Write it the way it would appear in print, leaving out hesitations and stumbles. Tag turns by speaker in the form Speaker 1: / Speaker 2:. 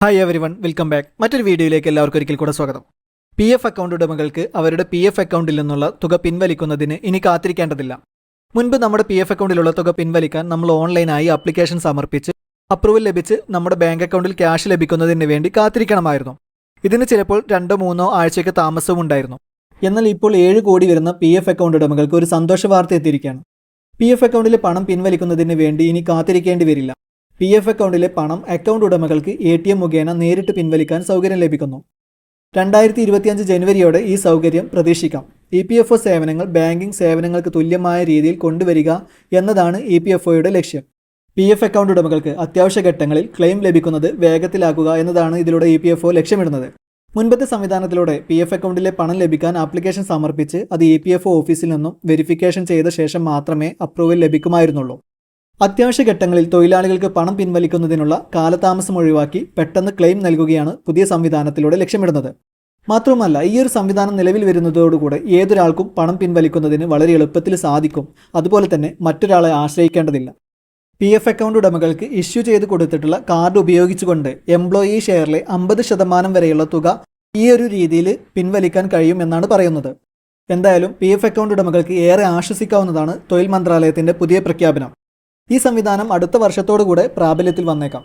Speaker 1: Hi every one, welcome back. മറ്റൊരു വീഡിയോയിലേക്ക് എല്ലാവർക്കും ഒരിക്കൽ കൂടെ സ്വാഗതം. പി എഫ് അക്കൗണ്ട് ഉടമകൾക്ക് അവരുടെ പി എഫ് അക്കൗണ്ടിൽ നിന്നുള്ള തുക പിൻവലിക്കുന്നതിന് ഇനി കാത്തിരിക്കേണ്ടതില്ല. മുൻപ് നമ്മുടെ പി എഫ് അക്കൗണ്ടിലുള്ള തുക പിൻവലിക്കാൻ നമ്മൾ ഓൺലൈനായി ആപ്ലിക്കേഷൻ സമർപ്പിച്ച് അപ്രൂവൽ ലഭിച്ച് നമ്മുടെ ബാങ്ക് അക്കൗണ്ടിൽ ക്യാഷ് ലഭിക്കുന്നതിന് വേണ്ടി കാത്തിരിക്കണമായിരുന്നു. ഇതിന് ചിലപ്പോൾ 2-3 ആഴ്ചയ്ക്ക് താമസവും ഉണ്ടായിരുന്നു. എന്നാൽ ഇപ്പോൾ 7 കോടി വരുന്ന പി എഫ് അക്കൗണ്ട് ഉടമകൾക്ക് ഒരു സന്തോഷ വാർത്ത എത്തിയിരിക്കുകയാണ്. പി എഫ് അക്കൗണ്ടിലെ പണം പിൻവലിക്കുന്നതിന് വേണ്ടി ഇനി കാത്തിരിക്കേണ്ടി വരില്ല. പി എഫ് അക്കൗണ്ടിലെ പണം അക്കൗണ്ട് ഉടമകൾക്ക് ATM മുഖേന നേരിട്ട് പിൻവലിക്കാൻ സൗകര്യം ലഭിക്കുന്നു. 2025 ജനുവരിയോടെ ഈ സൗകര്യം പ്രതീക്ഷിക്കാം. EPFO സേവനങ്ങൾ ബാങ്കിംഗ് സേവനങ്ങൾക്ക് തുല്യമായ രീതിയിൽ കൊണ്ടുവരിക എന്നതാണ് EPFOയുടെ ലക്ഷ്യം. പി എഫ് അക്കൗണ്ട് ഉടമകൾക്ക് അത്യാവശ്യ ഘട്ടങ്ങളിൽ ക്ലെയിം ലഭിക്കുന്നത് വേഗത്തിലാക്കുക എന്നതാണ് ഇതിലൂടെ EPFO ലക്ഷ്യമിടുന്നത്. മുൻപത്തെ സംവിധാനത്തിലൂടെ പി എഫ് അക്കൗണ്ടിലെ പണം ലഭിക്കാൻ ആപ്ലിക്കേഷൻ സമർപ്പിച്ച് അത് EPFO ഓഫീസിൽ നിന്നും വെരിഫിക്കേഷൻ ചെയ്ത ശേഷം മാത്രമേ അപ്രൂവൽ ലഭിക്കുമായിരുന്നുള്ളൂ. അത്യാവശ്യ ഘട്ടങ്ങളിൽ തൊഴിലാളികൾക്ക് പണം പിൻവലിക്കുന്നതിനുള്ള കാലതാമസം ഒഴിവാക്കി പെട്ടെന്ന് ക്ലെയിം നൽകുകയാണ് പുതിയ സംവിധാനത്തിലൂടെ ലക്ഷ്യമിടുന്നത്. മാത്രവുമല്ല, ഈ ഒരു സംവിധാനം നിലവിൽ വരുന്നതോടുകൂടെ ഏതൊരാൾക്കും പണം പിൻവലിക്കുന്നതിന് വളരെ എളുപ്പത്തിൽ സാധിക്കും. അതുപോലെ തന്നെ മറ്റൊരാളെ ആശ്രയിക്കേണ്ടതില്ല. പി എഫ് അക്കൗണ്ട് ഉടമകൾക്ക് ഇഷ്യൂ ചെയ്ത് കൊടുത്തിട്ടുള്ള കാർഡ് ഉപയോഗിച്ചുകൊണ്ട് എംപ്ലോയി ഷെയറിലെ 50% വരെയുള്ള തുക ഈ ഒരു രീതിയിൽ പിൻവലിക്കാൻ കഴിയുമെന്നാണ് പറയുന്നത്. എന്തായാലും പി എഫ് അക്കൗണ്ട് ഉടമകൾക്ക് ഏറെ ആശ്വസിക്കാവുന്നതാണ് തൊഴിൽ മന്ത്രാലയത്തിൻ്റെ പുതിയ പ്രഖ്യാപനം. ഈ സംവിധാനം അടുത്ത വർഷത്തോടുകൂടെ പ്രാബല്യത്തിൽ വന്നേക്കാം.